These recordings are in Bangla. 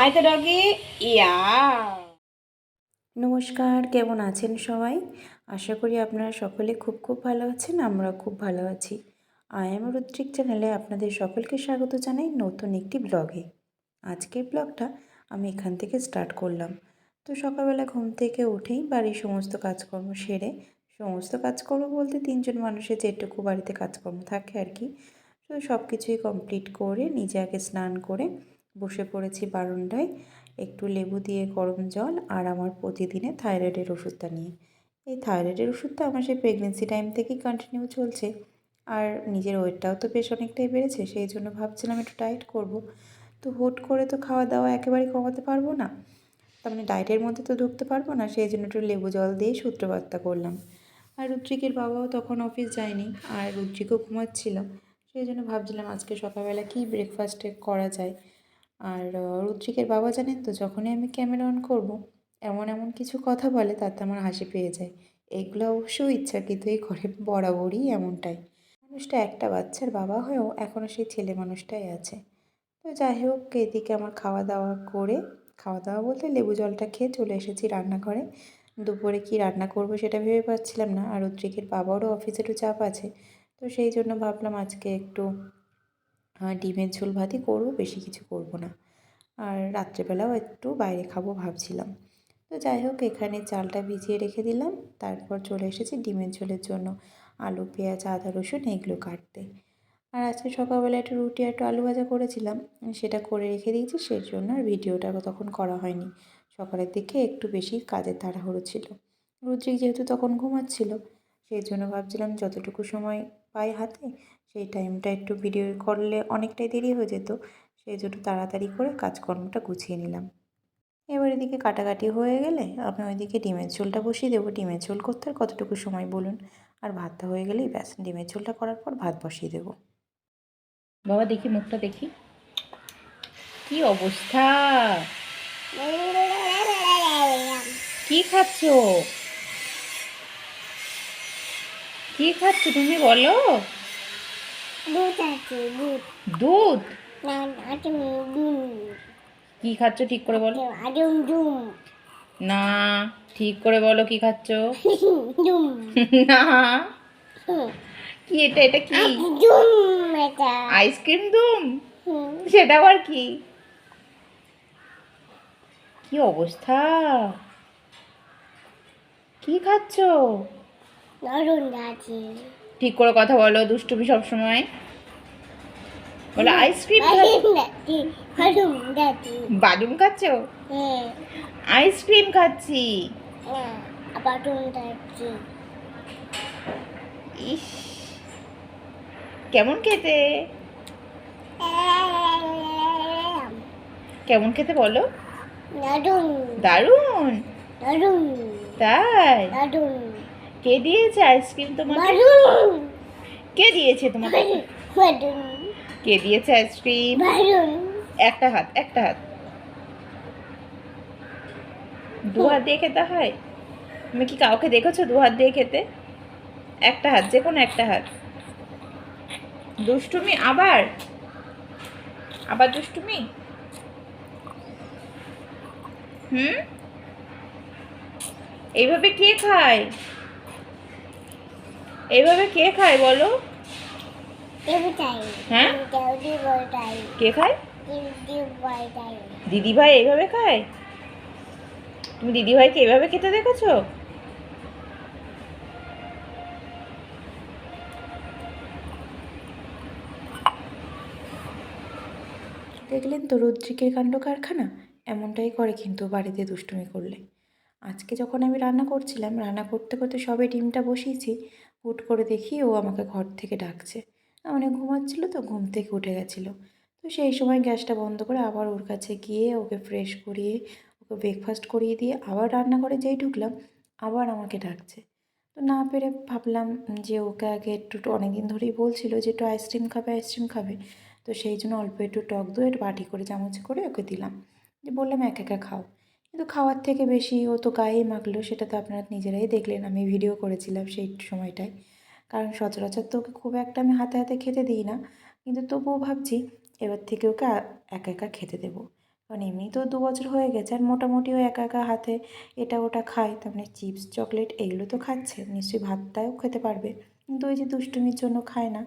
আয় তো ডগি। ইয়া নমস্কার, কেমন আছেন সবাই? আশা করি আপনারা সকলে খুব খুব ভালো আছেন। আমরা খুব ভালো আছি। আই এম রুদ্রিক চ্যানেলে আপনাদের সকলকে স্বাগত জানাই নতুন একটি ব্লগে। আজকের ব্লগটা আমি এখান থেকে স্টার্ট করলাম। তো সকালবেলা ঘুম থেকে উঠেই বাড়ির সমস্ত কাজকর্ম সেরে, সমস্ত কাজকর্ম বলতে 3জন মানুষের যেটুকু বাড়িতে কাজকর্ম থাকে আর কি, তো সব কিছুই কমপ্লিট করে নিজে আগে স্নান করে বসে পড়েছি বারান্দায় একটু লেবু দিয়ে গরম জল আর আমার প্রতিদিনের থাইরয়েডের ওষুধটা নিয়ে। এই থাইরয়েডের ওষুধটা আমার সেই প্রেগনেন্সি টাইম থেকেই কন্টিনিউ চলছে। আর নিজের ওয়েটটাও তো বেশ অনেকটাই বেড়েছে, সেই জন্য ভাবছিলাম একটু ডায়েট করব। তো হুট করে তো খাওয়া দাওয়া একেবারেই কমাতে পারবো না, তার মানে ডায়েটের মধ্যে তো ঢুকতে পারবো না, সেই জন্য একটু লেবু জল দিয়েই সূত্রপাতটা করলাম। আর রুদ্রিকের বাবাও তখন অফিস যায়নি, আর রুদ্রিকও ঘুমাচ্ছিল, সেই জন্য ভাবছিলাম আজকে সকালবেলা কী ব্রেকফাস্টে করা যায়। আর রুদ্রিকের বাবা জানেন তো, যখনই আমি ক্যামেরা অন করবো এমন এমন কিছু কথা বলে তাতে আমার হাসি পেয়ে যায়। এগুলো অবশ্য ইচ্ছাকৃতই করে, বরাবরই এমনটাই। মানুষটা একটা বাচ্চার বাবা হয়েও এখনও সেই ছেলে মানুষটাই আছে। তো যাই হোক, এদিকে আমার খাওয়া দাওয়া করে, খাওয়া দাওয়া বলতে লেবু জলটা খেয়ে চলে এসেছি রান্নাঘরে। দুপুরে কি রান্না করব সেটা ভেবে পাচ্ছিলাম না, আর রুদ্রিকের বাবারও অফিসে একটু চাপ আছে। তো সেই জন্য ভাবলাম আজকে একটু ডিমের ঝোল ভাতই করবো, বেশি কিছু করব না। আর রাত্রেবেলাও একটু বাইরে খাবো ভাবছিলাম। তো যাই হোক, এখানে চালটা ভিজিয়ে রেখে দিলাম, তারপর চলে এসেছি ডিমের ঝোলের জন্য আলু, পেঁয়াজ, আদা, রসুন এগুলো কাটতে। আর আজকে সকালবেলা একটু রুটি আর একটু আলু ভাজা করেছিলাম, সেটা করে রেখে দিয়েছি, সেই জন্য আর ভিডিওটা তখন করা হয়নি। সকালের দিকে একটু বেশি কাজের তাড়াহুড়ো ছিল। রুদ্রিক যেহেতু তখন ঘুমাচ্ছিল, সেই জন্য ভাবছিলাম যতটুকু সময় পাই হাতে সেই টাইমটা একটু ভিডিও করলে অনেকটাই দেরি হয়ে যেত, সেই জন্য তাড়াতাড়ি করে কাজকর্মটা গুছিয়ে নিলাম। এবার এদিকে কাটাকাটি হয়ে গেলে আমি ওইদিকে ডিমের ঝোলটা বসিয়ে দেবো। ডিমের ঝোল করতে আর কতটুকু সময় বলুন? আর ভাতটা হয়ে গেলেই ব্যাস, ডিমের ঝোলটা করার পর ভাত বসিয়ে দেবো। বাবা দেখি মুখটা দেখি, কি অবস্থা। কি খাচ্ছ? কি খাচ্ছ তুমি বলো? দুধ? কি খাচ্ছ ঠিক করে বলো? না, ঠিক করে বলো কি খাচ্ছ? না, কি এটা? এটা কি? আইসক্রিম দুম? সেটা আবার কি? কি অবস্থা, কি খাচ্ছ? ঠিক করে কথা বলো, দুষ্টুমি সব সময় বলো। আইসক্রিম বাদাম খাচ্ছ? আইসক্রিম খাচ্ছি। ইস, কেমন খেতে? কেমন খেতে বলো? দারুণ। তাই? কে দিয়েছে আইসক্রিম তোমাকে? কে দিয়েছে তোমাকে? কে দিয়েছে আইসক্রিম? একটা হাত, একটা হাত, দু হাত দিয়ে খেতে হয়? তুমি কি কাউকে দেখেছো দু হাত দিয়ে খেতে? একটা হাত, যে কোনো একটা হাত। দুষ্টুমি আবার, আবার দুষ্টুমি। হুম, এইভাবে কে খায়? এইভাবে কে খায় বলো? হ্যাঁ, কে খায়? দিদি ভাই এইভাবে খায়? তুমি দিদি ভাইকে এইভাবে খেতে দেখেছো? দেখলেন তো রুদ্রিকের কাণ্ড কারখানা, এমনটাই করে কিন্তু বাড়িতে দুষ্টুমি করলে। আজকে যখন আমি রান্না করছিলাম, রান্না করতে করতে সবে ডিমটা বসিয়েছি, হুট করে দেখি ও আমাকে ঘর থেকে ডাকছে। মানে ঘুমাচ্ছিল তো, ঘুম থেকে উঠে গেছিলো। তো সেই সময় গ্যাসটা বন্ধ করে আবার ওর কাছে গিয়ে ওকে ফ্রেশ করিয়ে, ওকে ব্রেকফাস্ট করিয়ে দিয়ে আবার রান্নাঘরে যেই ঢুকলাম, আবার আমাকে ডাকছে। তো না পেরে ভাবলাম যে ওকে আগে একটু, অনেক দিন ধরেই বলছিল যে একটু আইসক্রিম খাবে, আইসক্রিম খাবে। তো সেই জন্য অল্প একটু টক দইয়ের বাটি করে, চামচ করে ওকে দিলাম, যে বললাম একা একা খাও। কিন্তু খাওয়ার থেকে বেশি ও তো গায়েই মাখলো, সেটা তো আপনারা নিজেরাই দেখলেন, আমি ভিডিও করেছিলাম সেই সময়টায়। কারণ সচরাচর তো ওকে খুব একটা আমি হাতে হাতে খেতে দিই না, কিন্তু তবুও ভাবছি এবার থেকে ওকে একা একা খেতে দেবো। কারণ এমনি তো 2 বছর হয়ে গেছে, আর মোটামুটি ও একা একা হাতে এটা ওটা খায়, তার মানে চিপস চকলেট এগুলো তো খাচ্ছে, নিশ্চয়ই ভাতটাও খেতে পারবে, কিন্তু ওই যে দুষ্টুমির জন্য খায় না।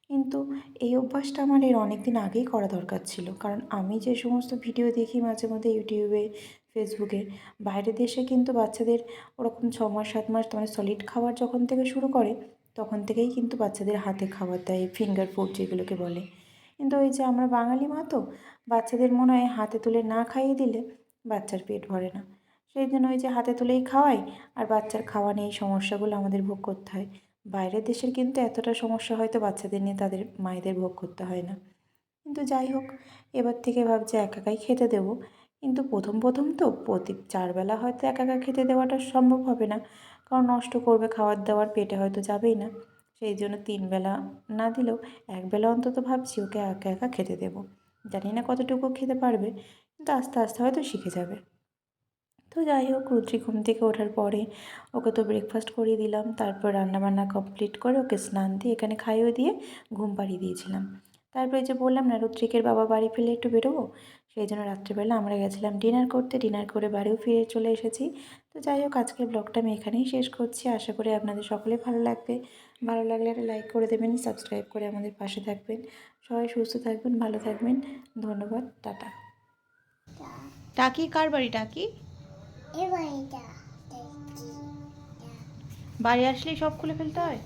কিন্তু এই অভ্যাসটা আমার এর অনেক দিন আগেই করা দরকার ছিল, কারণ আমি যে সমস্ত ভিডিও দেখি মাঝে মধ্যে ইউটিউবে, ফেসবুকে, বাইরের দেশে কিন্তু বাচ্চাদের ওরকম 6 মাস 7 মাস মানে সলিড খাবার যখন থেকে শুরু করে তখন থেকেই কিন্তু বাচ্চাদের হাতে খাবার দেয়, ফিঙ্গার ফুড যেগুলোকে বলে। কিন্তু ওই যে আমরা বাঙালি মা তো, বাচ্চাদের মনে হয় হাতে তুলে না খাইয়ে দিলে বাচ্চার পেট ভরে না, সেই জন্য ওই যে হাতে তুলেই খাওয়াই, আর বাচ্চার খাওয়া নিয়ে এই সমস্যাগুলো আমাদের ভোগ করতে হয়। বাইরের দেশের কিন্তু এতটা সমস্যা হয়তো বাচ্চাদের নিয়ে তাদের মায়েদের ভোগ করতে হয় না। কিন্তু যাই হোক, এবার থেকে ভাবছি একা একাই খেতে দেবো। কিন্তু প্রথম প্রথম তো প্রতি 4 বেলা হয়তো একা একা খেতে দেওয়াটা সম্ভব হবে না, কারণ নষ্ট করবে খাবার দাবার, পেটে হয়তো যাবেই না। সেই জন্য 3 বেলা না দিলেও 1 বেলা অন্তত ভাবছি ওকে একা একা খেতে দেবো। জানি না কতটুকু খেতে পারবে, কিন্তু আস্তে আস্তে হয়তো শিখে যাবে। তো যাই হোক, রুদ্রি ঘুম থেকে ওঠার পরে ওকে তো ব্রেকফাস্ট করিয়ে দিলাম, তারপর রান্নাবান্না কমপ্লিট করে ওকে স্নান দিয়ে এখানে খাইয়ে দিয়ে ঘুম পাড়িয়ে দিয়েছিলাম। তারপরে যে বললাম না রুদ্রিকের বাবা বাড়ি ফিরলে একটু বেরোবো, সেই জন্য রাত্রিবেলা আমরা গেছিলাম ডিনার করতে, ডিনার করে বাড়িও ফিরে চলে এসেছি। তো যাই হোক, আজকের ব্লগটা আমি এখানেই শেষ করছি, আশা করি আপনাদের সকলে ভালো লাগবে। ভালো লাগলে একটা লাইক করে দেবেন, সাবস্ক্রাইব করে আমাদের পাশে থাকবেন। সবাই সুস্থ থাকবেন, ভালো থাকবেন। ধন্যবাদ, টাটা। টাকি কার বাড়ি টাকি? বাড়ি আসলেই সব খুলে ফেলতে হয়?